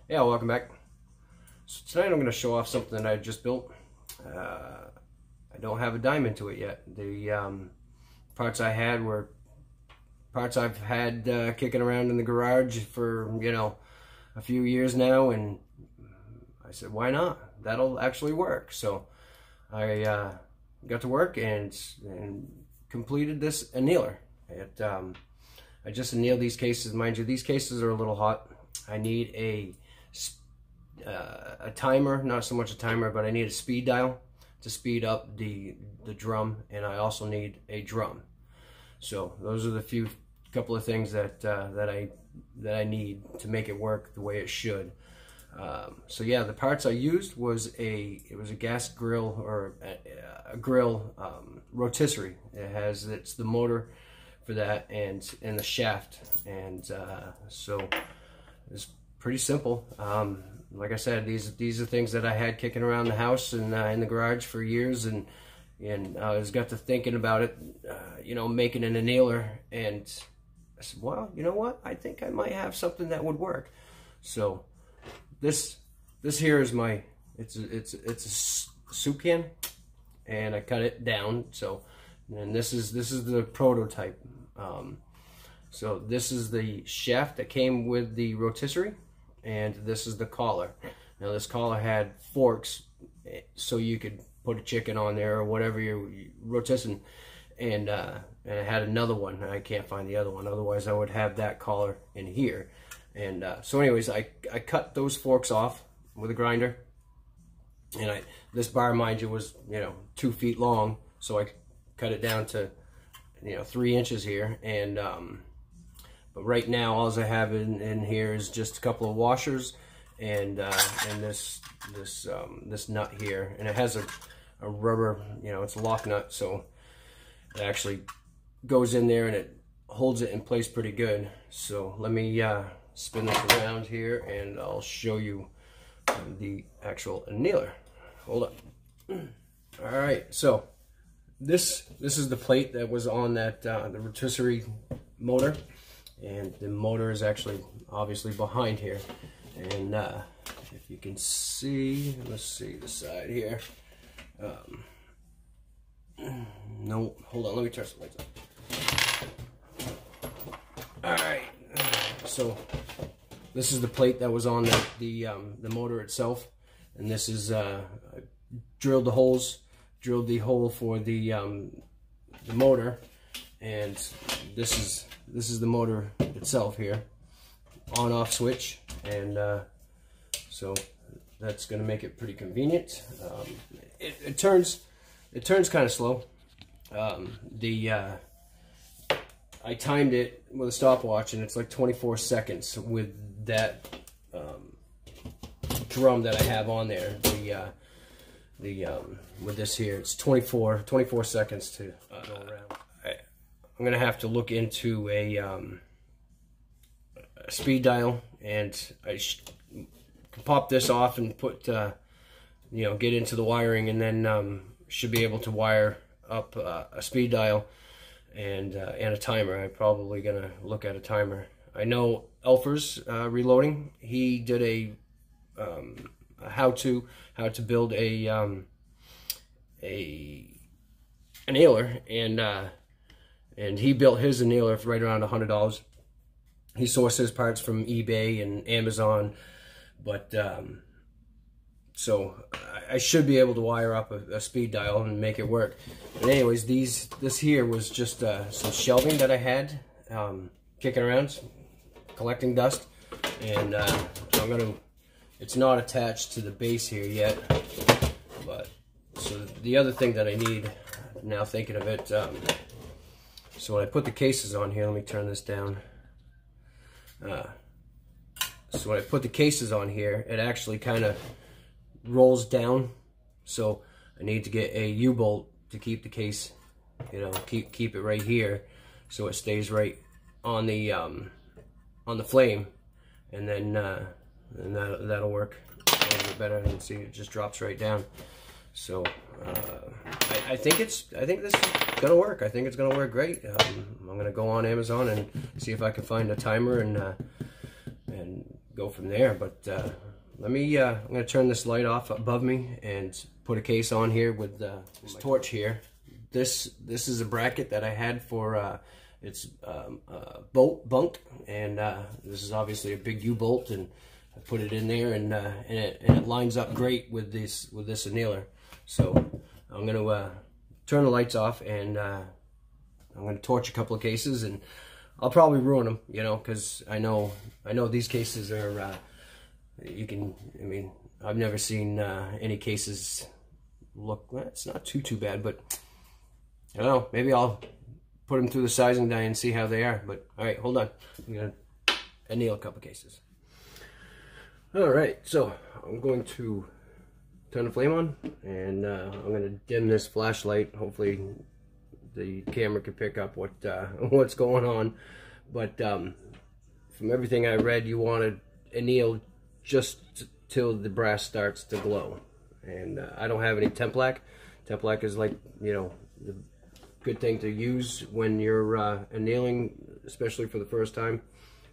Yeah, welcome back. So tonight I'm going to show off something that I just built. I don't have a dime into it yet. The parts I had were parts I've had kicking around in the garage for, you know, a few years now, and I said, why not? That'll actually work. So I got to work and completed this annealer. I just annealed these cases. Mind you, these cases are a little hot. I need a timer, not so much a timer, but I need a speed dial to speed up the drum, and I also need a drum. So those are the couple of things that I need to make it work the way it should. So yeah, the parts I used was a gas grill, or a grill rotisserie. It's the motor for that and the shaft, and so it's pretty simple. Like I said, these are things that I had kicking around the house and in the garage for years, and I was got to thinking about it, you know, making an annealer, and I said, well, you know what? I think I might have something that would work. So this here is my it's a soup can, and I cut it down. So, and this is the prototype. So this is the shaft that came with the rotisserie, and this is the collar. Now this collar had forks, so you could put a chicken on there or whatever you're rotisserie, and I had another one. I can't find the other one, otherwise I would have that collar in here. And so anyways, I cut those forks off with a grinder, and this bar, mind you, was, you know, 2 feet long, so I cut it down to, you know, 3 inches here. And but right now all I have in here is just a couple of washers and this nut here, and it has a rubber, you know, it's a lock nut, so it actually goes in there and it holds it in place pretty good. So let me spin this around here and I'll show you the actual annealer. Hold up. All right, so this is the plate that was on that the rotisserie motor, and the motor is actually obviously behind here. And if you can see, let's see the side here. No, hold on, let me turn some lights on. All right, so this is the plate that was on the motor itself, and this is drilled the hole for the motor, and this is the motor itself here, on-off switch, and so that's going to make it pretty convenient. It turns kind of slow. I timed it with a stopwatch, and it's like 24 seconds with that drum that I have on there. With this here, it's 24 seconds to go around. I'm gonna have to look into a speed dial, and I can pop this off and put you know, get into the wiring, and then should be able to wire up a speed dial and a timer. I'm probably gonna look at a timer. I know Elfer's Reloading, he did a how to build a annealer, and he built his annealer for right around $100. He sourced his parts from eBay and Amazon, but so I should be able to wire up a speed dial and make it work. But anyways, this here was just some shelving that I had kicking around, collecting dust, and it's not attached to the base here yet, but so the other thing that I need, now thinking of it, so when I put the cases on here, let me turn this down. So when I put the cases on here, it actually kind of rolls down, so I need to get a U-bolt to keep the case, you know, keep it right here, so it stays right on the flame, and then that'll work a little bit better. And see, it just drops right down. So I think this is gonna work. I think it's gonna work great. I'm gonna go on Amazon and see if I can find a timer and go go from there. But let me, I'm gonna turn this light off above me and put a case on here with this torch here. This is a bracket that I had for it's bolt bunk, and this is obviously a big U-bolt, and I put it in there, and it lines up great with this annealer. So I'm gonna turn the lights off, and I'm gonna torch a couple of cases, and I'll probably ruin them, you know, because I know these cases are you can, I mean, I've never seen any cases look, well, it's not too bad, but I don't know, maybe I'll put them through the sizing die and see how they are. But all right, hold on, I'm gonna anneal a couple cases. All right, so I'm going to turn the flame on, and I'm going to dim this flashlight. Hopefully the camera can pick up what's going on. But from everything I read, you want to anneal just till the brass starts to glow. And I don't have any temp black. Temp black is, like, you know, the good thing to use when you're annealing, especially for the first time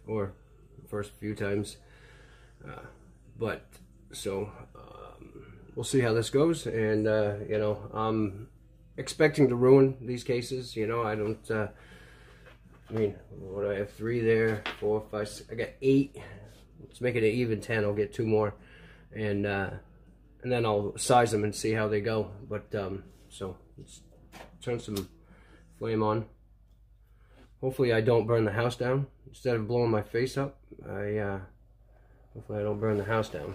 or first few times. But so we'll see how this goes, and you know, I'm expecting to ruin these cases. You know, I don't. I mean, what do I have? 3 there, 4, 5, 6. I got 8. Let's make it an even 10. I'll get 2 more, and then I'll size them and see how they go. But so let's turn some flame on. Hopefully, I don't burn the house down. Instead of blowing my face up, hopefully I don't burn the house down.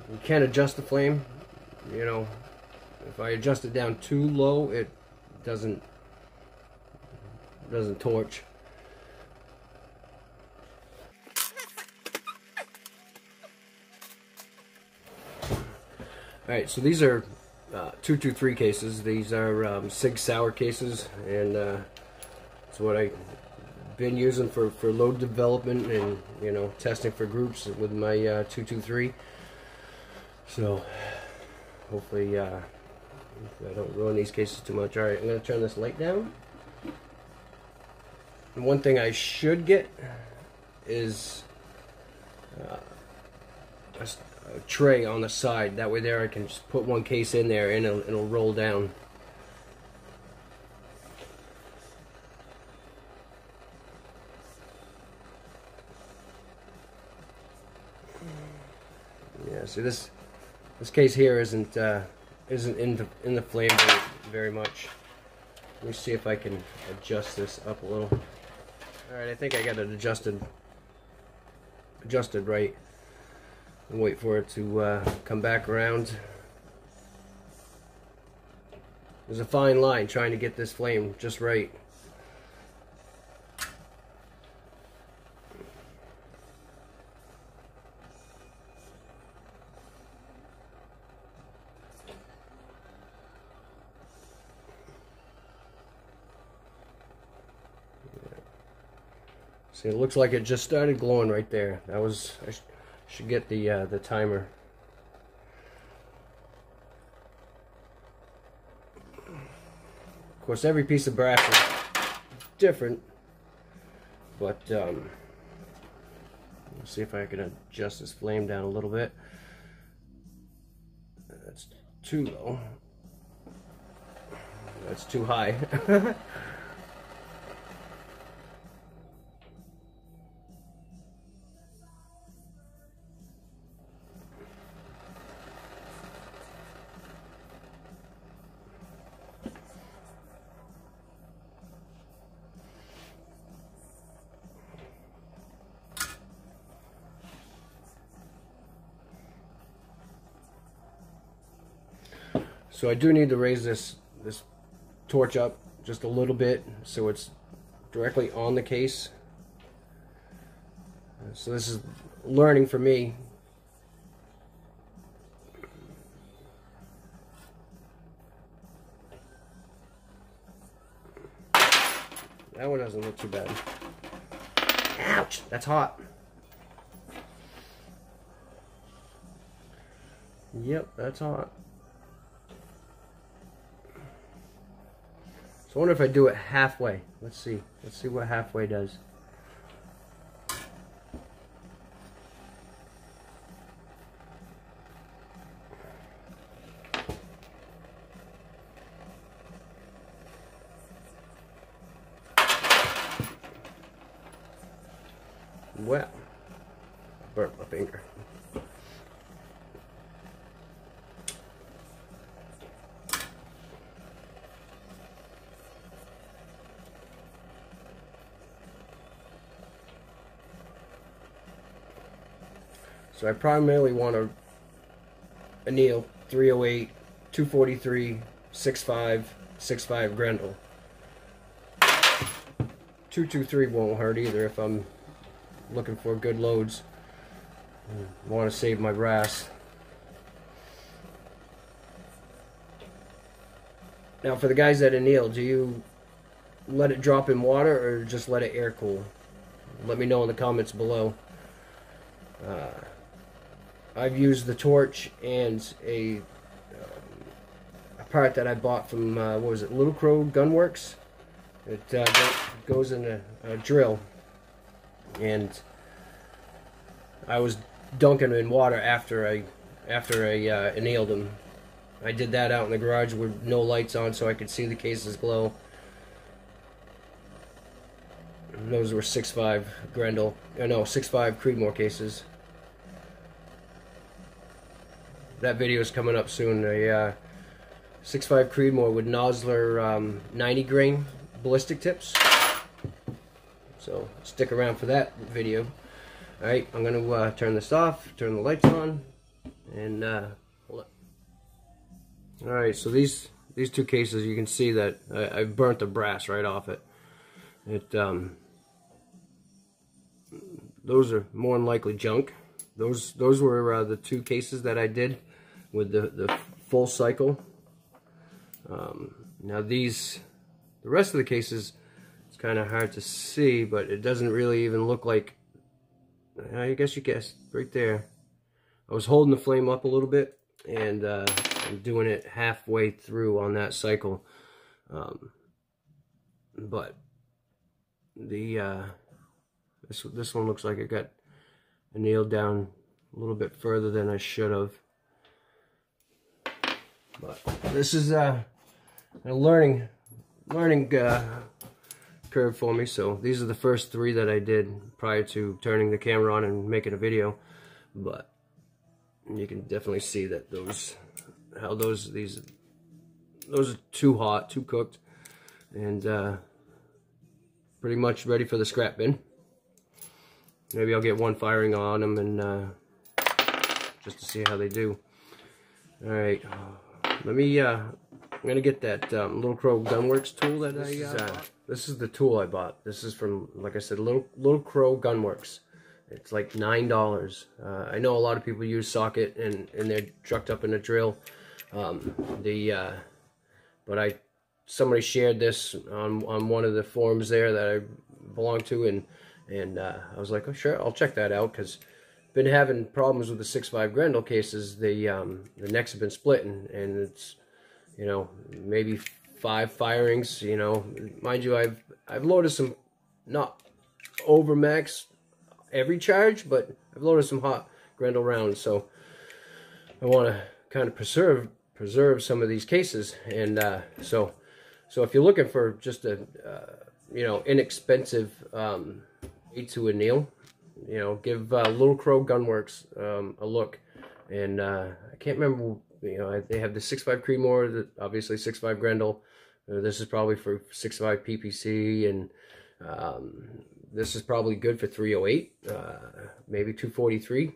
You can adjust the flame, you know. If I adjust it down too low, it doesn't torch. Alright, so these are 223 cases. These are Sig Sauer cases, and it's what I've been using for load development and, you know, testing for groups with my 223. So hopefully I don't ruin these cases too much. Alright, I'm going to turn this light down. And one thing I should get is a tray on the side. That way there I can just put one case in there, and it'll roll down. Yeah, see, this case here isn't in the flame very much. Let me see if I can adjust this up a little. Alright, I think I got it adjusted right. And wait for it to come back around. There's a fine line trying to get this flame just right. See, it looks like it just started glowing right there. That was, I should get the timer. Of course, every piece of brass is different, but let's see if I can adjust this flame down a little bit. That's too low. That's too high. So I do need to raise this torch up just a little bit so it's directly on the case. So this is learning for me. That one doesn't look too bad. Ouch, that's hot. Yep, that's hot. So I wonder if I do it halfway. Let's see what halfway does. Well, I burnt my finger. So I primarily want to anneal 308, 243, 6.5, 6.5 Grendel. 223 won't hurt either if I'm looking for good loads. I want to save my brass. Now for the guys that anneal, do you let it drop in water or just let it air cool? Let me know in the comments below. I've used the torch and a part that I bought from, what was it, Little Crow Gunworks. It goes in a drill, and I was dunking in water after I annealed them. I did that out in the garage with no lights on so I could see the cases glow. And those were 6.5 Grendel, no, 6.5 Creedmoor cases. That video is coming up soon. A 6.5 Creedmoor with Nosler 90 grain ballistic tips. So stick around for that video. Alright, I'm going to turn this off, turn the lights on, and hold up. Alright, so these two cases, you can see that I burnt the brass right off it. Those are more than likely junk. Those were the two cases that I did with the full cycle. Now the rest of the cases, it's kind of hard to see, but it doesn't really even look like, I guess you guessed right there. I was holding the flame up a little bit, and I'm doing it halfway through on that cycle. But this one looks like it got nailed down a little bit further than I should have. But this is a learning curve for me. So these are the first three that I did prior to turning the camera on and making a video. But you can definitely see that those are too hot, too cooked, and pretty much ready for the scrap bin. Maybe I'll get one firing on them and just to see how they do. All right, let me. I'm gonna get that Little Crow Gunworks tool that this is the tool I bought. This is from, like I said, Little Crow Gunworks. It's like $9. I know a lot of people use socket and they're trucked up in a drill. But somebody shared this on one of the forums there that I belong to, and I was like, oh sure, I'll check that out, because been having problems with the 6.5 Grendel cases. The necks have been splitting, and it's, you know, maybe 5 firings. You know, mind you, I've loaded some, not over max every charge, but I've loaded some hot Grendel rounds, so I want to kind of preserve some of these cases. And so if you're looking for just a you know, inexpensive way to anneal, you know, give Little Crow Gunworks a look. And I can't remember, you know, they have the 6.5 Creedmoor, obviously 6.5 Grendel. This is probably for 6.5 PPC, and this is probably good for 308, maybe 243,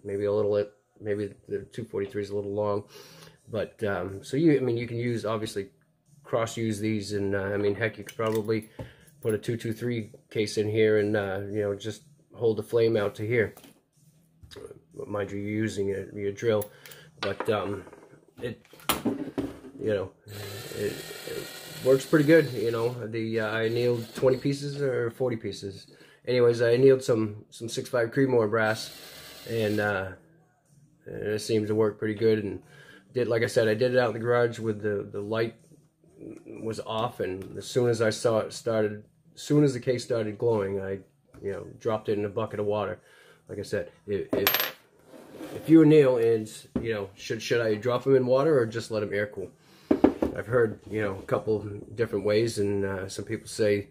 maybe a little, maybe the 243 is a little long. But so I mean, you can use, obviously cross use these, and I mean, heck, you could probably put a 223 case in here and you know, just hold the flame out to here. Mind you, you're using your drill, but it, you know, it works pretty good. You know, I annealed 20 pieces or 40 pieces. Anyways, I annealed some 6.5 Creedmoor brass, and it seems to work pretty good. And like I said, I did it out in the garage with the light was off, and as soon as I saw it started, as soon as the case started glowing, I, you know, dropped it in a bucket of water. Like I said, if you anneal, and you know, should I drop them in water or just let them air cool? I've heard, you know, a couple different ways, and some people say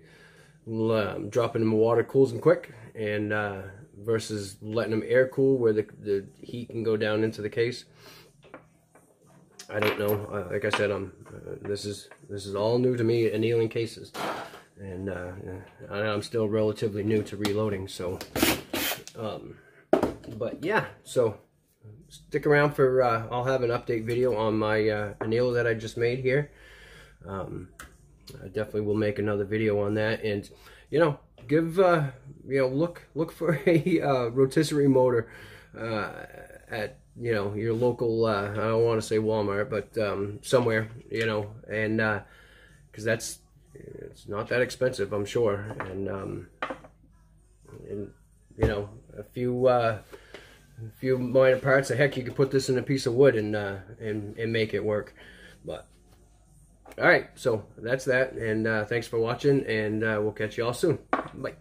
dropping them in water cools them quick, and versus letting them air cool where the heat can go down into the case. I don't know. Like I said, this is all new to me, annealing cases, and I'm still relatively new to reloading. So, but yeah, so stick around for I'll have an update video on my annealer that I just made here. I definitely will make another video on that, and you know, give you know, look for a rotisserie motor at, you know, your local I don't want to say Walmart, but somewhere, you know, and because it's not that expensive, I'm sure, and you know, a few minor parts. Heck, you could put this in a piece of wood and make it work. But all right, so that's that, and thanks for watching, and we'll catch you all soon. Bye.